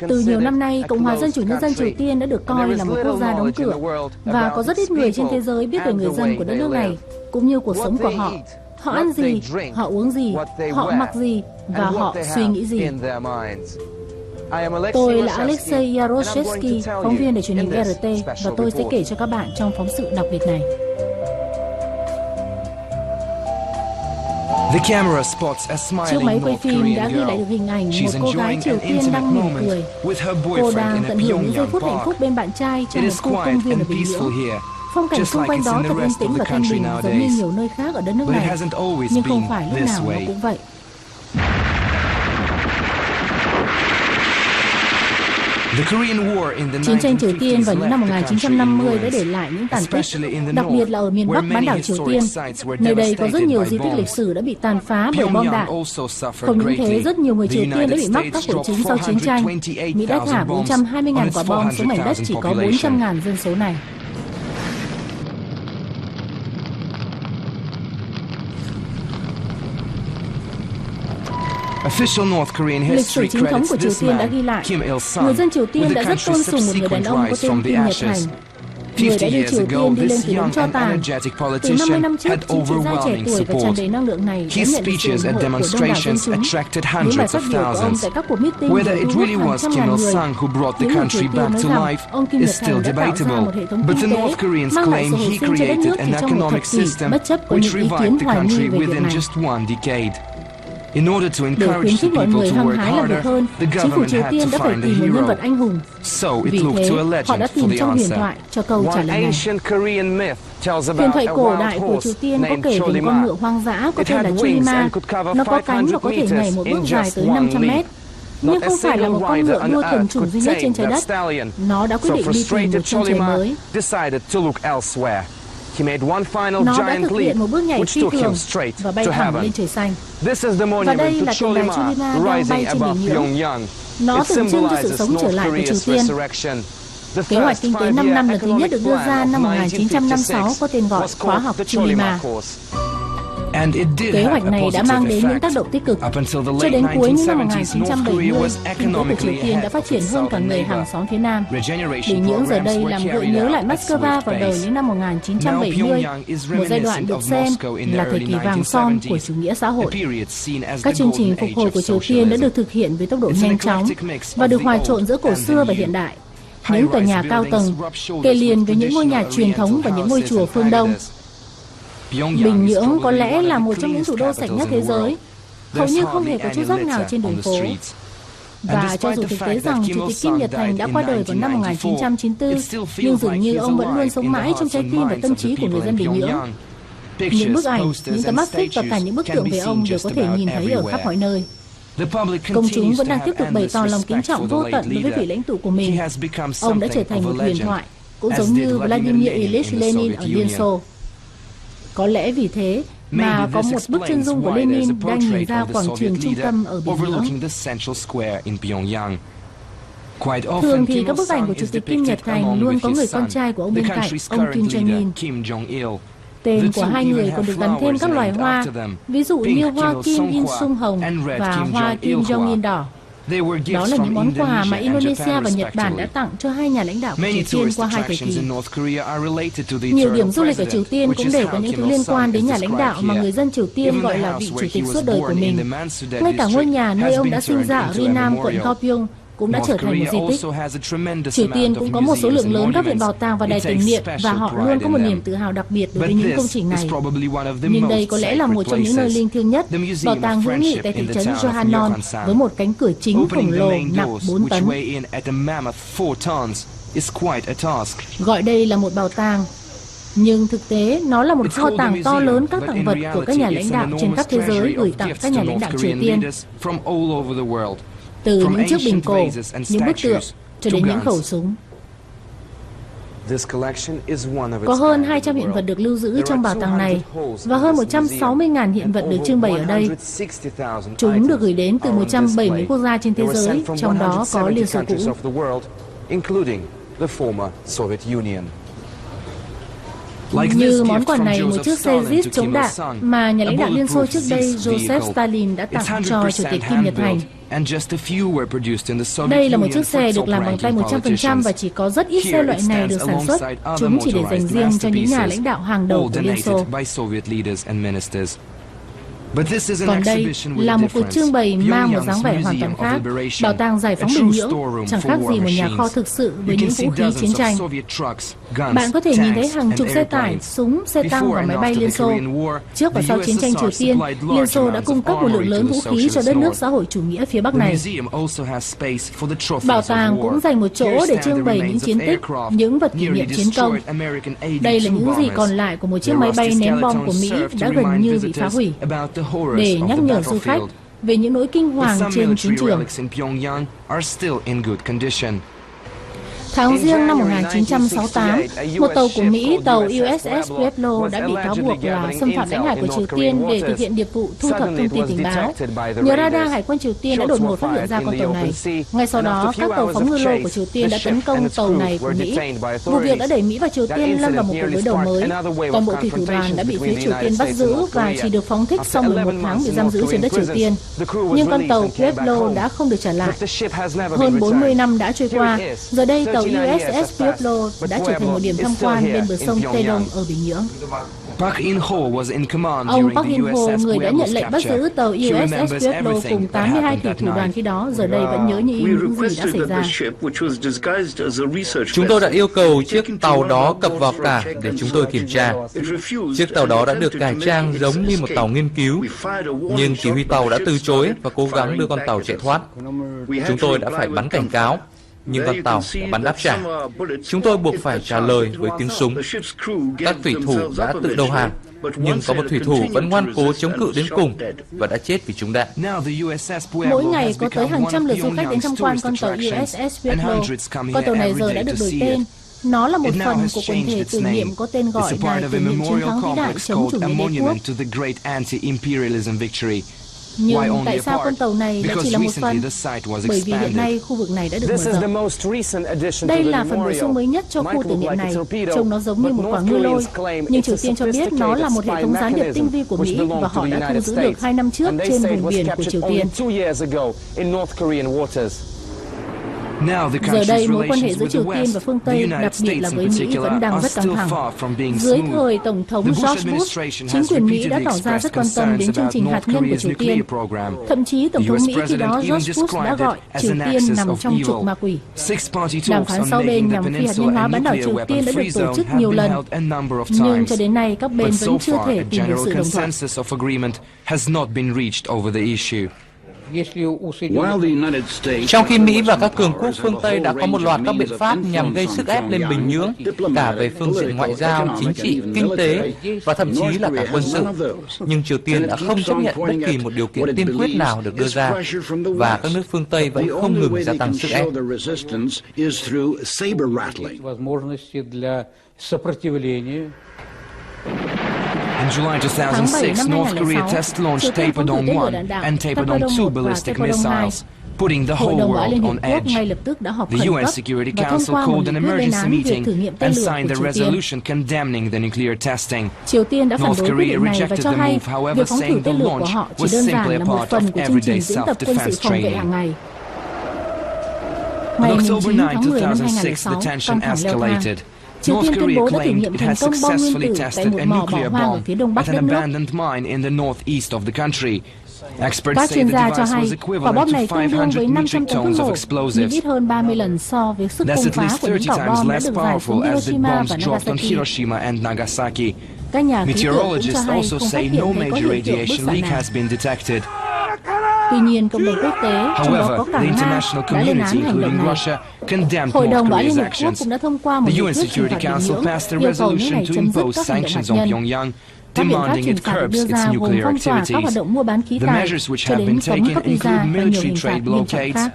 Từ nhiều năm nay, Cộng hòa Dân chủ Nhân dân Triều Tiên đã được coi là một quốc gia đóng cửa, và có rất ít người trên thế giới biết về người dân của đất nước này, cũng như cuộc sống của họ. Họ ăn gì, họ uống gì, họ mặc gì, và họ suy nghĩ gì. Tôi là Alexei Yaroshevsky, phóng viên để truyền hình RT, và tôi sẽ kể cho các bạn trong phóng sự đặc biệt này. Chiếc máy quay phim đã ghi lại được hình ảnh một cô gái Triều Tiên đang mỉm cười. Cô đang tận hưởng những giây phút hạnh phúc bên bạn trai trong một khu công viên ở Bình Nhưỡng. Phong cảnh xung quanh đó thật yên tĩnh và thanh bình, giống như nhiều nơi khác ở đất nước này. Nhưng không phải lúc nào nó cũng vậy. Chiến tranh Triều Tiên vào những năm 1950 đã để lại những tàn tích, đặc biệt là ở miền Bắc bán đảo Triều Tiên. Nơi đây có rất nhiều di tích lịch sử đã bị tàn phá bởi bom đạn. Không những thế, rất nhiều người Triều Tiên đã bị mắc các hội chứng sau chiến tranh. Mỹ đã thả 420.000 quả bom xuống mảnh đất chỉ có 400.000 dân số này. Lịch sử chính thống của Triều Tiên đã ghi lại, người dân Triều Tiên đã rất tôn sùng một người đàn ông có tên Kim Nhật Thành. Người đã đưa Triều Tiên đi lên từ đống tro tàn. Từ 50 năm trước, chính trị gia trẻ tuổi và tràn đầy năng lượng này đã nhận được sự ủng hộ của đông đảo dân chúng. Những bài phát biểu của ông tại các cuộc meeting đã thu hút hàng trăm ngàn người. Những người Triều Tiên nói rằng ông Kim Nhật Thành đã tạo ra một hệ thống kinh tế mang lại sự hồi sinh cho đất nước chỉ trong một thập kỷ, bất chấp có những ý kiến hoài nghi về việc này. Để khuyến khích mọi người hăng hái làm việc hơn, chính phủ Triều Tiên đã phải tìm một nhân vật anh hùng. Vì thế, họ đã tìm trong huyền thoại cho câu trả lời này. Huyền thoại cổ đại của Triều Tiên có kể về một con ngựa hoang dã có tên là Chulima. Nó có cánh và có thể nhảy một bước dài tới 500 mét. Nhưng không phải là một con ngựa đua thuần chủng duy nhất trên trái đất. Nó đã quyết định đi tìm một chân trời mới. Nó đã thực hiện một bước nhảy phi thường và bay thẳng lên trời xanh. Và đây là tượng đài Chulima đang bay trên Bình Nhưỡng. Nó tượng trưng cho sự sống trở lại của Triều Tiên. Kế hoạch kinh tế 5 năm lần thứ nhất được đưa ra năm 1956 có tên gọi khóa học Chulima. Kế hoạch này đã mang đến những tác động tích cực. Cho đến cuối những năm 1970, kinh tế của Triều Tiên đã phát triển hơn cả người hàng xóm phía Nam. Bình Nhưỡng giờ đây làm gợi nhớ lại Moscow vào đầu những năm 1970, một giai đoạn được xem là thời kỳ vàng son của chủ nghĩa xã hội. Các chương trình phục hồi của Triều Tiên đã được thực hiện với tốc độ nhanh chóng và được hòa trộn giữa cổ xưa và hiện đại. Những tòa nhà cao tầng kề liền với những ngôi nhà truyền thống và những ngôi chùa phương Đông. Bình Nhưỡng có lẽ là một trong những thủ đô sạch nhất thế giới, hầu như không hề có chút rác nào trên đường phố. Và cho dù thực tế rằng Chủ tịch Kim Nhật Thành đã qua đời vào năm 1994, nhưng dường như ông vẫn luôn sống mãi trong trái tim và tâm trí của người dân Bình Nhưỡng. Những bức ảnh, những tấm áp phích và cả những bức tượng về ông đều có thể nhìn thấy ở khắp mọi nơi. Công chúng vẫn đang tiếp tục bày tỏ lòng kính trọng vô tận đối với vị lãnh tụ của mình. Ông đã trở thành một huyền thoại, cũng giống như Vladimir Ilyich Lenin ở Liên Xô. Có lẽ vì thế mà có một bức chân dung của Lenin đang nhìn ra quảng trường trung tâm ở Bình Nhưỡng. Thường thì các bức ảnh của Chủ tịch Kim Nhật Thành luôn có người con trai của ông bên cạnh, ông Kim Jong-il. Tên của hai người còn được gắn thêm các loài hoa, ví dụ như hoa Kim In Sung hồng và hoa Kim Jong-in đỏ. Đó là những món quà mà Indonesia và Nhật Bản đã tặng cho hai nhà lãnh đạo của Triều Tiên qua hai thời kỳ. Nhiều điểm du lịch ở Triều Tiên cũng đều có những thứ liên quan đến nhà lãnh đạo mà người dân Triều Tiên gọi là vị chủ tịch suốt đời của mình. Ngay cả ngôi nhà nơi ông đã sinh ra ở Rinam, quận Gyeongbuk cũng đã trở thành một di tích. Triều Tiên cũng có một số lượng lớn các viện bảo tàng và đài tưởng niệm, và họ luôn có một niềm tự hào đặc biệt đối với những công trình này. Nhưng đây có lẽ là một trong những nơi linh thiêng nhất, bảo tàng hữu nghị tại thị trấn Johannon, với một cánh cửa chính khổng lồ nặng 4 tấn. Gọi đây là một bảo tàng Nhưng thực tế, nó là một kho tàng to lớn các tặng vật của các nhà lãnh đạo trên khắp thế giới gửi tặng các nhà lãnh đạo Triều Tiên. Từ những chiếc bình cổ, những bức tượng, cho đến những khẩu súng. Có hơn 200 hiện vật được lưu giữ trong bảo tàng này và hơn 160.000 hiện vật được trưng bày ở đây. Chúng được gửi đến từ 170 quốc gia trên thế giới, trong đó có Liên Xô cũ. Như món quà này, một chiếc xe Jeep chống đạn mà nhà lãnh đạo Liên Xô trước đây Joseph Stalin đã tặng cho Chủ tịch Kim Nhật Thành. Đây là một chiếc xe được làm bằng tay 100% và chỉ có rất ít xe loại này được sản xuất. Chúng chỉ để dành riêng cho những nhà lãnh đạo hàng đầu của Liên Xô. Còn đây là một cuộc trưng bày mang một dáng vẻ hoàn toàn khác. Bảo tàng Giải phóng Bình Nhưỡng chẳng khác gì một nhà kho thực sự với những vũ khí chiến tranh. Bạn có thể nhìn thấy hàng chục xe tải, súng, xe tăng và máy bay Liên Xô. Trước và sau chiến tranh Triều Tiên, Liên Xô đã cung cấp một lượng lớn vũ khí cho đất nước xã hội chủ nghĩa phía Bắc này. Bảo tàng cũng dành một chỗ để trưng bày những chiến tích, những vật kỷ niệm chiến công. Đây là những gì còn lại của một chiếc máy bay ném bom của Mỹ đã gần như bị phá hủy, để nhắc nhở du khách về những nỗi kinh hoàng trên chiến trường. Tháng Giêng năm 1968, một tàu của Mỹ, tàu USS Pueblo, đã bị cáo buộc là xâm phạm lãnh hải của Triều Tiên để thực hiện nhiệm vụ thu thập thông tin tình báo. Nhờ radar, Hải quân Triều Tiên đã đột ngột phát hiện ra con tàu này. Ngay sau đó, các tàu phóng ngư lô của Triều Tiên đã tấn công tàu này của Mỹ. Vụ việc đã đẩy Mỹ và Triều Tiên lâm vào một cuộc đối đầu mới. Toàn bộ thủy thủ đoàn đã bị phía Triều Tiên bắt giữ và chỉ được phóng thích sau 11 tháng bị giam giữ trên đất Triều Tiên. Nhưng con tàu Pueblo đã không được trả lại. Hơn 40 năm đã trôi qua, giờ đây tàu USS Pueblo đã trở thành một điểm tham quan bên bờ sông Tây Đông ở Bình Nhưỡng. Ông Park In-ho, người đã nhận lệnh bắt giữ tàu USS Pueblo cùng 82 thủy thủ đoàn khi đó, giờ đây vẫn nhớ như in những gì đã xảy ra. Chúng tôi đã yêu cầu chiếc tàu đó cập vào cảng để chúng tôi kiểm tra. Chiếc tàu đó đã được cải trang giống như một tàu nghiên cứu, nhưng chỉ huy tàu đã từ chối và cố gắng đưa con tàu chạy thoát. Chúng tôi đã phải bắn cảnh cáo, nhưng con tàu đã bắn đáp trả. Chúng tôi buộc phải trả lời với tiếng súng. Các thủy thủ đã tự đầu hàng, nhưng có một thủy thủ vẫn ngoan cố chống cự đến cùng và đã chết vì trúng đạn. Mỗi ngày có tới hàng trăm lượt du khách đến tham quan con tàu USS Pueblo. Con tàu này giờ đã được đổi tên. Nó là một phần của quần thể tưởng niệm có tên gọi Đài tưởng niệm chiến thắng vĩ đại chống chủ nghĩa đế quốc. Nhưng tại sao con tàu này lại chỉ là một phần? Bởi vì hiện nay khu vực này đã được mở rộng. Đây là phần bổ sung mới nhất cho khu tưởng niệm này. Trông nó giống như một quả ngư lôi. Nhưng Triều Tiên cho biết nó là một hệ thống gián điệp tinh vi của Mỹ và họ đã thu giữ được 2 năm trước trên vùng biển của Triều Tiên. Giờ đây, mối quan hệ giữa Triều Tiên và phương Tây, đặc biệt là với Mỹ, vẫn đang rất căng thẳng. Dưới thời Tổng thống George Bush, chính quyền Mỹ đã tỏ ra rất quan tâm đến chương trình hạt nhân của Triều Tiên. Thậm chí, Tổng thống Mỹ khi đó George Bush đã gọi Triều Tiên nằm trong trục ma quỷ. Đàm phán sau bên nhằm phi hạt nhân hóa bán đảo Triều Tiên đã được tổ chức nhiều lần. Nhưng cho đến nay, các bên vẫn chưa thể tìm được sự đồng thuận. Trong khi Mỹ và các cường quốc phương Tây đã có một loạt các biện pháp nhằm gây sức ép lên Bình Nhưỡng, cả về phương diện ngoại giao, chính trị, kinh tế và thậm chí là cả quân sự, nhưng Triều Tiên đã không chấp nhận bất kỳ một điều kiện tiên quyết nào được đưa ra, và các nước phương Tây vẫn không ngừng gia tăng sức ép. In July 2006, North Korea test launched Taepodong-1 and Taepodong-2 ballistic missiles, putting the whole world on edge. The UN Security Council called an emergency meeting and signed a resolution condemning the nuclear testing. North Korea rejected the move, however, saying the launch was simply a part of everyday self-defense training. On October 9, 2006, the tension escalated. North Korea claimed it had successfully tested a nuclear bomb at an abandoned mine in the northeast of the country. Experts say the device was equivalent to 500 metric tons of explosives. That's at least 30 times less powerful as the bombs dropped on Hiroshima and Nagasaki. Meteorologists also say no major radiation leak has been detected. Tuy nhiên, cộng đồng quốc tế, trong đó có cả Nga, đã lên án hành động này. Hội đồng Bảo an Liên Hợp Quốc cũng đã thông qua một nghị quyết trừng phạt Bình Nhưỡng, yêu cầu nước này chấm dứt các hành động hạt nhân. Các biện pháp trừng phạt được đưa ra gồm phong tỏa các hoạt động mua bán khí tài, cho đến cấm cấp visa và nhiều hình phạt nghiêm trọng khác.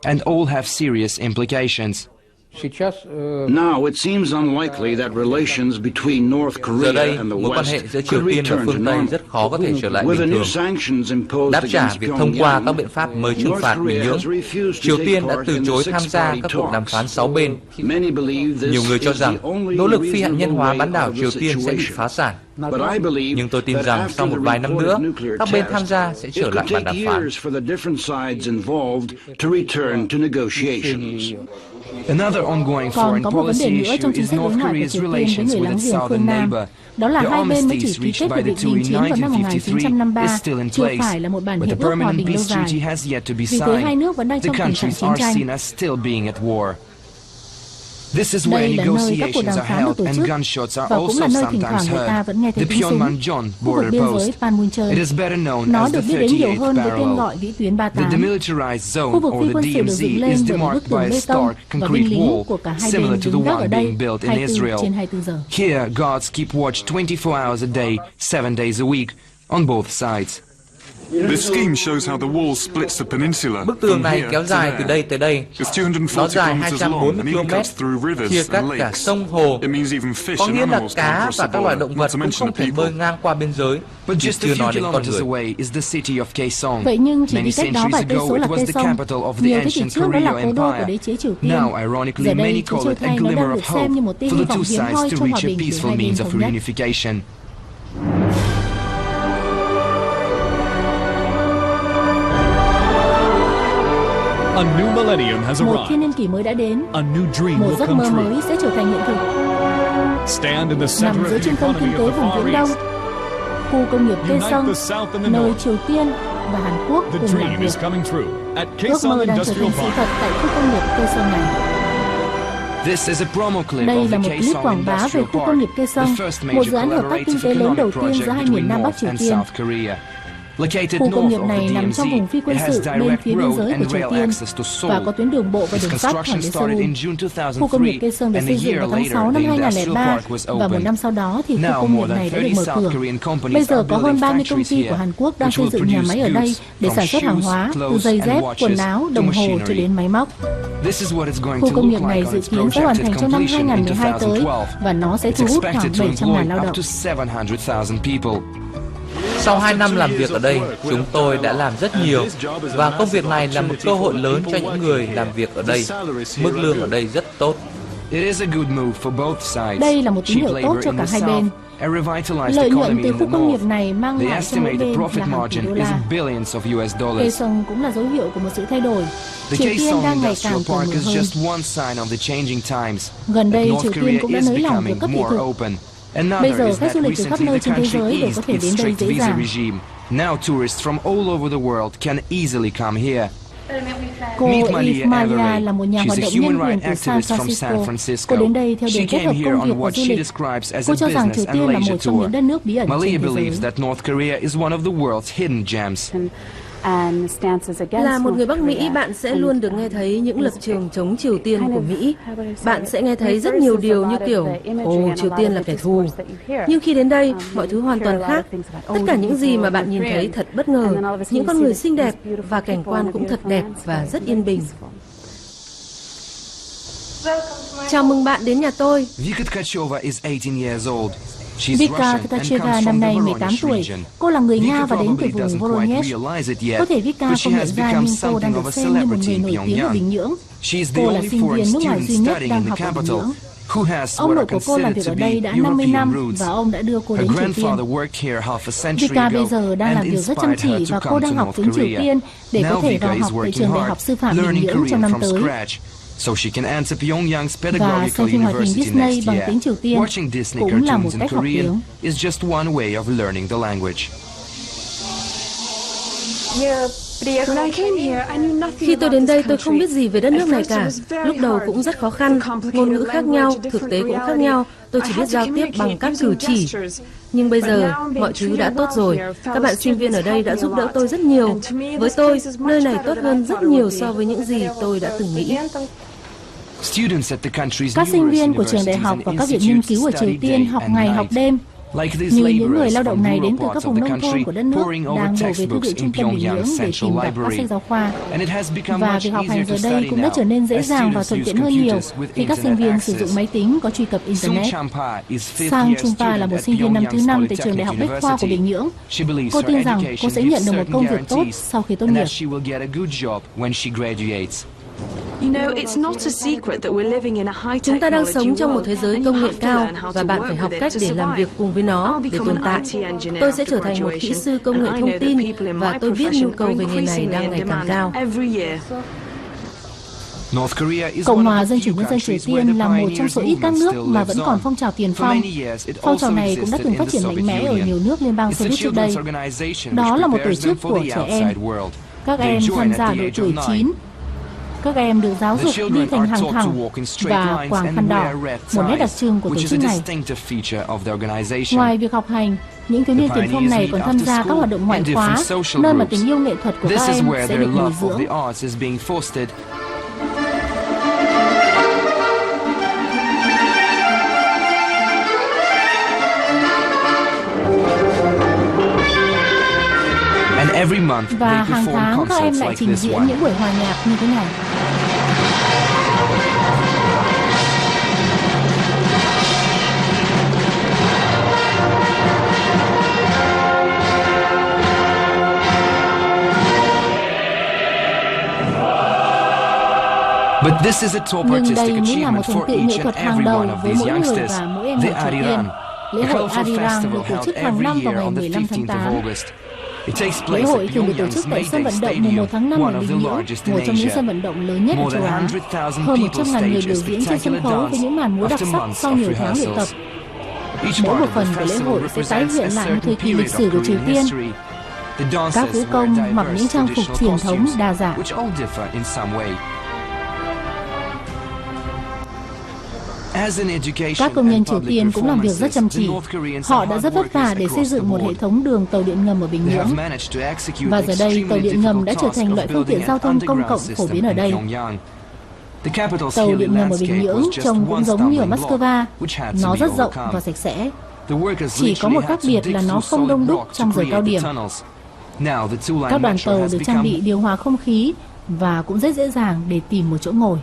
And all have serious implications. Now it seems unlikely that relations between North Giờ đây, Korea and the mối quan hệ West giữa Triều could Tiên và return to phương Tây normal. rất khó có thể trở lại With the bình new thường. sanctions imposed Đáp trả against việc thông qua Pyongyang, các biện pháp mới trừng North phạt Bình Korea Nhưỡng, has refused to Triều take Tiên đã part từ in the chối tham gia six-party các cuộc đàm phán talks. 6 bên. Many believe this Nhiều người cho is rằng the only nỗ lực phi hạt nhân reasonable hóa way bán đảo out of Triều the Tiên sẽ bị situation. phá sản. But I believe Nhưng tôi tin that rằng after sau một the vài năm nữa, reported nuclear các bên test, tham gia sẽ it trở could lại bàn take đàm phán. years for the different sides involved to return to negotiations. Another ongoing Còn foreign có một vấn đề policy nữa issue trong chính is sách đối North ngoại của Korea's Triều Tiên với relations người with láng its giềng phương southern Nam. neighbor. Đó là The hai bên mới chỉ armistice ký kết reached by hiệp the định two đình in chiến vào năm 1953 is 1953, still in chưa place, phải là một bản but the hiệp ước hòa permanent bình lâu peace dài. treaty has yet to be Vì thế hai signed. nước vẫn đang The trong tình trạng countries chiến are tranh. seen as still being at war. This is where Đây là nơi các cuộc negotiations đàm are phán được held tổ and chức, gunshots are và cũng là also nơi thỉnh thoảng sometimes người ta heard. vẫn nghe thấy The tiếng súng. Pyongyang Khu vực border biên giới post. Panmunjom. It is better known Nó as the được biết đến nhiều 38th hơn với tên parallel. gọi vĩ tuyến The 38. demilitarized Khu zone vực or phi the quân sự được DMZ dựng lên is bởi một demarked bức tường by a bê tông stark và concrete binh lính wall của cả hai similar bên to the đứng gác ở one đây being built in 24 Israel. trên 24 giờ. Here, guards keep watch 24 hours a day, 7 days a week, on both sides. This scheme shows how the wall splits the peninsula. Bức tường from này here kéo to dài there. từ đây tới đây. It's 240 Nó dài kilometers long 240 and even cuts through km, rivers chia cắt and cả lakes. sông hồ. It means even fish Có and nghĩa là animals can't cá cross và the các loài border, động not vật to cũng mention không the thể people. bơi ngang qua biên giới, But chứ just a chưa few nói đến con kilometers người. away is the city of Kaesong. Vậy nhưng chỉ Many đi cách đó centuries vài cây ago, số it là was cây the sông. capital of the Nhiều thế kỷ ancient trước đó là Korea cố đô của đế Empire. chế Triều Tiên. Now, ironically, Giờ đây, many chúng call Châu it a Thay nó glimmer đang of được xem hope như một tia for hy the two vọng hiếm sides hoi to trong hòa reach a bình để peaceful hai bên means of thống nhất. reunification. A new millennium has Một arrived. thiên niên kỷ mới đã đến. A new dream Một will giấc come mơ true. mới sẽ trở thành hiện thực. Stand in the center Nằm of giữa the trung tâm kinh economy tế of the vùng Far Viễn Đông, East. khu công nghiệp Cây Unite Sông, the South and the nơi North. Triều Tiên và Hàn Quốc The cùng làm dream việc. is coming true at Ước Kaesong mơ đang trở Industrial thành sự Park. thật tại khu công nghiệp Cây Sông này. This is a promo clip Đây of là the một clip Kaesong quảng bá về Industrial khu công Park, nghiệp Cây the Sông, first một major dự án hợp tác kinh collaborative tế lớn đầu economic tiên giữa project hai miền between Nam Bắc North Triều and Tiên. South Korea. Located Khu công north nghiệp of này the nằm trong vùng phi DMZ, quân it has sự bên direct phía biên road giới của and Triều rail Tiên access to và Seoul. có tuyến đường bộ và Its đường sắt thẳng construction đến started Seoul. in June Khu công nghiệp 2003, Cây Sông được and a xây dựng year vào tháng 6 later, năm the industrial 2003 park was và một opened. năm sau đó thì khu Now, công nghiệp more than này đã được 30 mở South cửa. Korean companies Bây giờ are có hơn building 30 công factories ty here, của Hàn Quốc đang which xây will dựng nhà produce máy ở đây goods để from sản xuất hàng shoes, hóa, từ clothes, giày and dép, watches quần áo, to đồng hồ cho machinery. đến máy móc. This is what it's going Khu to công look nghiệp này like on dự its kiến sẽ hoàn projected thành trong năm completion in 2012 tới 2012. và nó sẽ It's thu hút khoảng expected to 700.000 lao employ động. up to 700,000 people. Sau 2 năm làm việc ở đây, chúng tôi đã làm rất nhiều và công việc này là một cơ hội lớn cho những người làm việc ở đây. Mức lương ở đây rất tốt. It is a good move for both sides. Đây là một tín Cheap hiệu tốt labor cho in cả the hai south, bên. a revitalized Lợi nhuận economy từ in khu the công nghiệp north. này mang The lại cho mỗi estimated bên profit là hàng tỷ margin đô is la. billions of US Cây dollars. sông cũng là dấu hiệu của một sự thay đổi. The Triều Tiên Kaesong đang ngày Industrial càng cởi Park mở is hơn. just one sign of the changing times. Gần đây, North Triều Tiên Korea cũng đã is nới lỏng việc becoming cấp thị more thực. open. Bây Another giờ, is khách that du lịch từ khắp recently nơi the trên thế country giới đều có eased thể its đến đây strict dễ visa dàng. regime. Now tourists from all over the world can easily come here. Cô Meet Eve Maria Maria Everett. là một nhà She's hoạt a động nhân human quyền rights từ San activist from San Francisco. Francisco. Cô đến đây theo She đường kết came hợp here công on việc và what du she lịch. describes as a Cô cho rằng business Triều and Tiên là leisure một trong tour. những đất nước bí ẩn Malia trên thế believes giới. that North Korea is one of the world's hidden gems. Là một người Bắc Mỹ, bạn sẽ luôn được nghe thấy những lập trường chống Triều Tiên của Mỹ. Bạn sẽ nghe thấy rất nhiều điều như kiểu, ồ, Triều Tiên là kẻ thù. Nhưng khi đến đây, mọi thứ hoàn toàn khác. Tất cả những gì mà bạn nhìn thấy thật bất ngờ. Những con người xinh đẹp và cảnh quan cũng thật đẹp và rất yên bình. Chào mừng bạn đến nhà tôi. Vika Tkacheva is 18 years old. She's Vika Russian and Tkacheva comes from năm the nay 18 Voronezh tuổi. region. Cô là người Nga Vika và đến từ probably vùng doesn't quite Voronezh. realize it yet, Có thể Vika but she không has nhận ra become nhưng cô đang something được of a xem như một người celebrity in nổi tiếng ở Bình Pyongyang. Nhưỡng. She's the Cô là only sinh viên foreign nước ngoài student duy nhất studying đang in the học ở Bình capital Nhưỡng. who has Ông what nội are của cô làm considered việc to ở be đây đã 50 European năm roots. và ông đã đưa cô Her đến Triều Tiên. grandfather worked here half a century Vika bây ago giờ đang làm and việc rất chăm inspired chỉ her và to cô come đang to học North tiếng Triều Korea. Tiên để có Now thể Vika vào is học tại working trường Đại học hard, Sư phạm Bình learning Nhưỡng trong Korean năm from tới. scratch, so she can enter Pyongyang's Và pedagogical xem phim hoạt hình university Disney next bằng year. tiếng Triều Tiên Watching Disney cũng là một cartoons in cách học Korean tiếng. is just one way of learning the language. Khi tôi đến đây, tôi không biết gì về đất nước này cả. Lúc đầu cũng rất khó khăn, ngôn ngữ khác nhau, thực tế cũng khác nhau. Tôi chỉ biết giao tiếp bằng các cử chỉ. Nhưng bây giờ, mọi thứ đã tốt rồi. Các bạn sinh viên ở đây đã giúp đỡ tôi rất nhiều. Với tôi, nơi này tốt hơn rất nhiều so với những gì tôi đã từng nghĩ. Các sinh viên của trường đại học và các viện nghiên cứu ở Triều Tiên học ngày học đêm. Như những người lao động này đến từ các vùng nông thôn của đất nước đang đổ về thư viện trung tâm Bình Nhưỡng để tìm đọc các sách giáo khoa. Và việc học hành giờ đây cũng đã trở nên dễ dàng và thuận tiện hơn nhiều khi các sinh viên sử dụng máy tính có truy cập Internet. Sang Chungpa là một sinh viên năm thứ 5 tại trường đại học Bách khoa của Bình Nhưỡng. Cô tin rằng cô sẽ nhận được một công việc tốt sau khi tốt nghiệp. Chúng ta đang sống trong một thế giới công nghệ cao và bạn phải học cách để làm việc cùng với nó để tồn tại. Tôi sẽ trở thành một kỹ sư công nghệ thông tin và tôi biết nhu cầu về nghề này đang ngày càng cao. Cộng hòa Dân chủ Nhân dân Triều Tiên là một trong số ít các nước mà vẫn còn phong trào tiền phong. Phong trào này cũng đã từng phát triển mạnh mẽ ở nhiều nước liên bang Xô Viết trước đây. Đó là một tổ chức của trẻ em. Các em tham gia độ tuổi 9. Các em được giáo dục đi thành hàng thẳng và quàng khăn đỏ, một nét đặc trưng của tổ chức này. Ngoài việc học hành, những thiếu niên tiền phong này còn tham gia các hoạt động ngoại khóa, nơi mà tình yêu nghệ thuật của các em sẽ được bồi dưỡng. Và hàng tháng các em lại trình diễn những buổi hòa nhạc như thế này. Nhưng đây mới là một thành tựu nghệ thuật hàng đầu với mỗi người và mỗi em ở Triều Tiên. Lễ hội Arirang được tổ chức hàng năm vào ngày 15 tháng 8. Lễ hội thường được tổ chức tại sân vận động mùng 1 tháng 5 ở Bình Nhưỡng, một trong những sân vận động lớn nhất ở châu Á. Hơn 100.000 người biểu diễn trên sân khấu với những màn múa đặc sắc sau nhiều tháng luyện tập. Mỗi một phần của lễ hội sẽ tái hiện lại một thời kỳ lịch sử của Triều Tiên. Các vũ công mặc những trang phục truyền thống đa dạng. Các công nhân Triều Tiên cũng làm việc rất chăm chỉ. Họ đã rất vất vả để xây dựng một hệ thống đường tàu điện ngầm ở Bình Nhưỡng. Và giờ đây, tàu điện ngầm đã trở thành loại phương tiện giao thông công cộng phổ biến ở đây. Tàu điện ngầm ở Bình Nhưỡng trông cũng giống như ở Moscow. Nó rất rộng và sạch sẽ. Chỉ có một khác biệt là nó không đông đúc trong giờ cao điểm. Các đoàn tàu được trang bị điều hòa không khí và cũng rất dễ dàng để tìm một chỗ ngồi.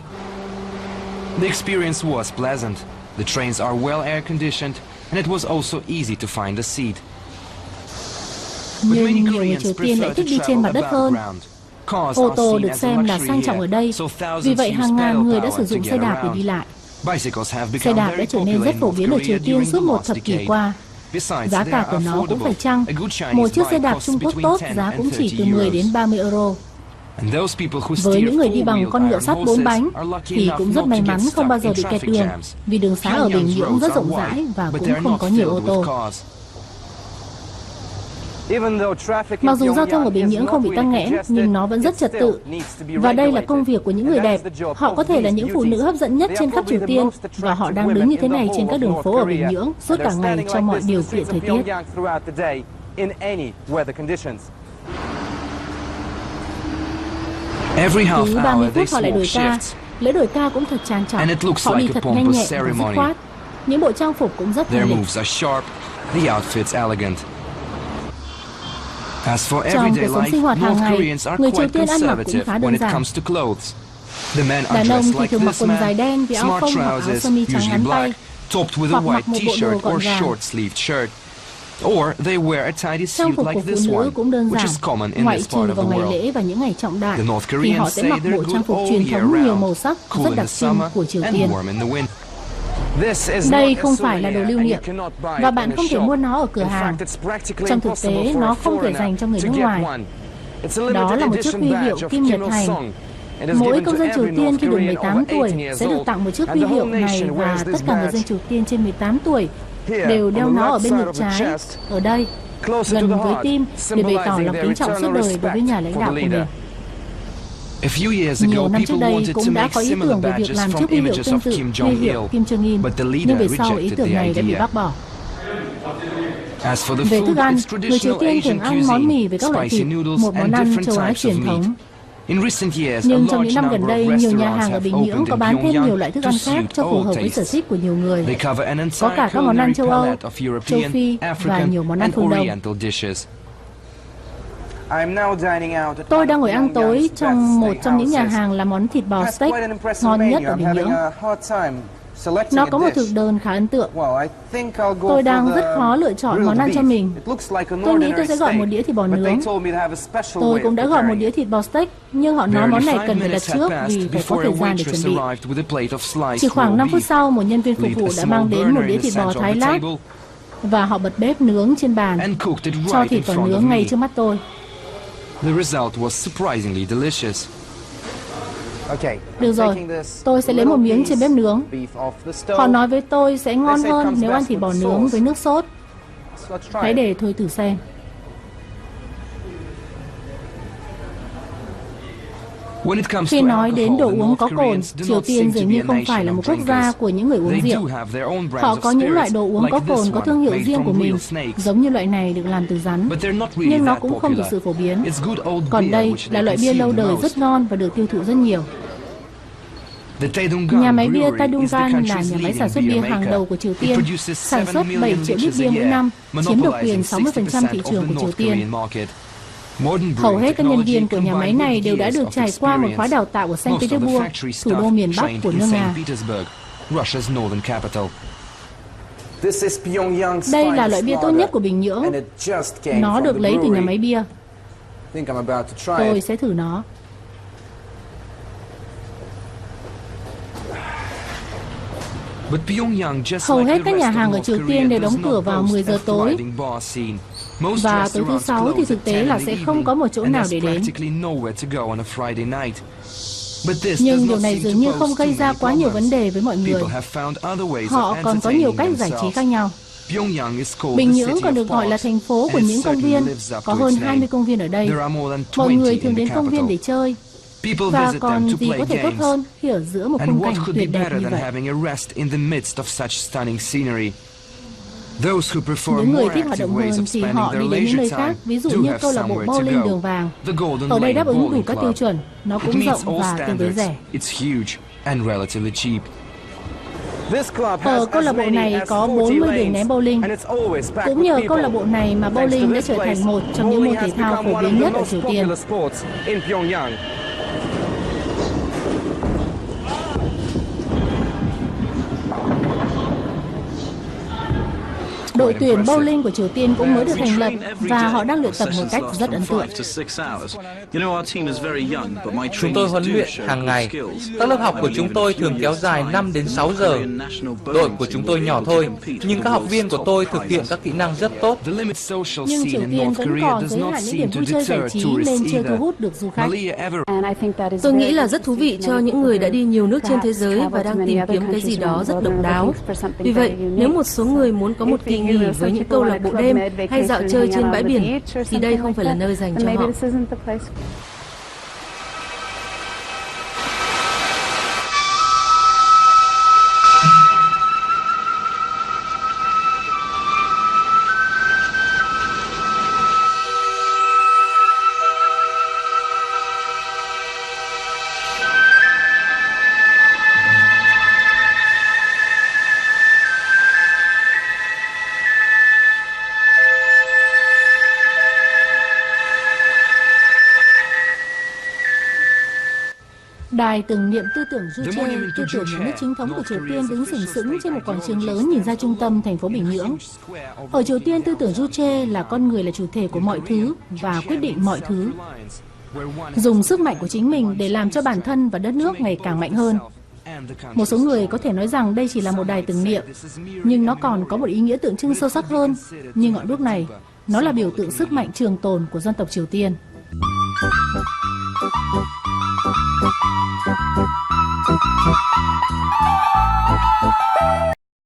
The experience was pleasant. The trains are well air-conditioned, and it was also easy to find a seat. Nhưng nhiều người Triều Tiên lại thích đi trên mặt đất hơn. Ô tô được xem là sang trọng ở đây, vì vậy hàng ngàn người đã sử dụng xe đạp để đi lại. Xe đạp đã trở nên rất phổ biến ở Triều Tiên suốt một thập kỷ qua. Giá cả của nó cũng phải chăng. Một chiếc xe đạp Trung Quốc tốt giá cũng chỉ từ 10 đến 30 euro. Với những người đi bằng con ngựa sắt 4 bánh thì cũng rất may mắn không bao giờ bị kẹt đường, vì đường xá ở Bình Nhưỡng rất rộng rãi và cũng không có nhiều ô tô. Mặc dù giao thông ở Bình Nhưỡng không bị tắc nghẽn, nhưng nó vẫn rất trật tự. Và đây là công việc của những người đẹp. Họ có thể là những phụ nữ hấp dẫn nhất trên khắp Triều Tiên, và họ đang đứng như thế này trên các đường phố ở Bình Nhưỡng suốt cả ngày trong mọi điều kiện thời tiết. Cứ 30 phút họ lại đổi ca. Lễ đổi ca cũng thật trang trọng. Họ đi thật nhanh nhẹn và dứt khoát. Những bộ trang phục cũng rất thanh lịch. Trong cuộc sống sinh hoạt hàng ngày, người Triều Tiên ăn mặc cũng khá đơn giản. Đàn ông thì thường mặc quần dài đen với áo phông hoặc áo sơ mi trắng ngắn tay, hoặc mặc một bộ đồ gọn gàng. Trang phục của phụ nữ cũng đơn giản, ngoại trừ vào ngày lễ và những ngày trọng đại, thì họ sẽ mặc bộ trang phục truyền thống nhiều màu sắc rất đặc trưng của Triều Tiên. Đây không phải là đồ lưu niệm, và bạn không thể mua nó ở cửa hàng. Trong thực tế, nó không thể dành cho người nước ngoài. Đó là một chiếc huy hiệu kim nhật thành. Mỗi công dân Triều Tiên khi đủ 18 tuổi sẽ được tặng một chiếc huy hiệu này, và tất cả người dân Triều Tiên trên 18 tuổi đều đeo nó ở bên ngực trái, ở đây. gần với tim để bày tỏ lòng kính trọng suốt đời đối với nhà lãnh đạo của mình. Nhiều năm trước đây cũng đã có ý tưởng về việc làm chiếc huy hiệu tương tự huy hiệu Kim Jong Un, nhưng về sau ý tưởng này đã bị bác bỏ. Về thức ăn, người Triều Tiên thường ăn món mì với các loại thịt, một món ăn châu Á truyền thống. Nhưng trong những năm gần đây, nhiều nhà hàng ở Bình Nhưỡng có bán thêm nhiều loại thức ăn khác cho phù hợp với sở thích của nhiều người. Có cả các món ăn châu Âu, châu Phi và nhiều món ăn phương Đông. Tôi đang ngồi ăn tối trong một trong những nhà hàng làm món thịt bò steak ngon nhất ở Bình Nhưỡng. Nó có một thực đơn khá ấn tượng. Tôi đang rất khó lựa chọn món ăn cho mình. Tôi nghĩ tôi sẽ gọi một đĩa thịt bò nướng. Tôi cũng đã gọi một đĩa thịt bò steak, nhưng họ nói món này cần phải đặt trước vì phải có thời gian để chuẩn bị. Chỉ khoảng 5 phút sau, một nhân viên phục vụ đã mang đến một đĩa thịt bò thái lát và họ bật bếp nướng trên bàn, cho thịt vào nướng ngay trước mắt tôi. Được rồi, tôi sẽ lấy một miếng trên bếp nướng. Họ nói với tôi sẽ ngon hơn nếu ăn thịt bò nướng với nước sốt. Hãy để tôi thử xem. Khi nói đến đồ uống có cồn, Triều Tiên dường như không phải là một quốc gia của những người uống rượu. Họ có những loại đồ uống có cồn có thương hiệu riêng của mình, giống như loại này được làm từ rắn, nhưng nó cũng không thực sự phổ biến. Còn đây là loại bia lâu đời rất ngon và được tiêu thụ rất nhiều. Nhà máy bia Taedonggan là nhà máy sản xuất bia hàng đầu của Triều Tiên, sản xuất 7 triệu lít bia mỗi năm, chiếm độc quyền 60% thị trường của Triều Tiên. Hầu hết các nhân viên của nhà máy này đều đã được trải qua một khóa đào tạo ở Saint Petersburg, thủ đô miền Bắc của nước Nga. Đây là loại bia tốt nhất của Bình Nhưỡng. Nó được lấy từ nhà máy bia. Tôi sẽ thử nó. Hầu hết các nhà hàng ở Triều Tiên đều đóng cửa vào 10 giờ tối. Và tối thứ Sáu thì thực tế là sẽ không có một chỗ nào để đến. Nhưng điều này dường như không gây ra quá nhiều vấn đề với mọi người. Họ còn có nhiều cách giải trí khác nhau. Bình Nhưỡng còn được gọi là thành phố của những công viên. Có hơn 20 công viên ở đây. Mọi người thường đến công viên để chơi. Và còn gì có thể tốt hơn khi ở giữa một khung cảnh tuyệt đẹp như vậy. Những người thích hoạt động hơn thì họ đi đến những nơi khác, ví dụ như câu lạc bộ bowling Đường Vàng. Ở đây đáp ứng đủ các tiêu chuẩn, nó cũng rộng và tương đối rẻ. Ở câu lạc bộ này có 40 đường ném bowling. Cũng nhờ câu lạc bộ này mà bowling đã trở thành một trong những môn thể thao phổ biến nhất ở Triều Tiên. Đội tuyển bowling của Triều Tiên cũng mới được thành lập và họ đang luyện tập một cách rất ấn tượng. Chúng tôi huấn luyện hàng ngày. Các lớp học của chúng tôi thường kéo dài 5 đến 6 giờ. Đội của chúng tôi nhỏ thôi, nhưng các học viên của tôi thực hiện các kỹ năng rất tốt. Nhưng Triều Tiên vẫn còn giới hạn những điểm vui chơi giải trí nên chưa thu hút được du khách. Tôi nghĩ là rất thú vị cho những người đã đi nhiều nước trên thế giới và đang tìm kiếm cái gì đó rất độc đáo. Vì vậy, nếu một số người muốn có một kỳ nghỉ với những câu lạc bộ đêm hay dạo chơi trên bãi biển thì đây không phải là nơi dành cho họ. Đài tưởng niệm tư tưởng Juche, tư tưởng nhà nước chính thống của Triều Tiên đứng sừng sững trên một quảng trường lớn nhìn ra trung tâm thành phố Bình Nhưỡng. Ở Triều Tiên, tư tưởng Juche là con người là chủ thể của mọi thứ và quyết định mọi thứ. Dùng sức mạnh của chính mình để làm cho bản thân và đất nước ngày càng mạnh hơn. Một số người có thể nói rằng đây chỉ là một đài tưởng niệm, nhưng nó còn có một ý nghĩa tượng trưng sâu sắc hơn. Như ngọn đuốc này, nó là biểu tượng sức mạnh trường tồn của dân tộc Triều Tiên.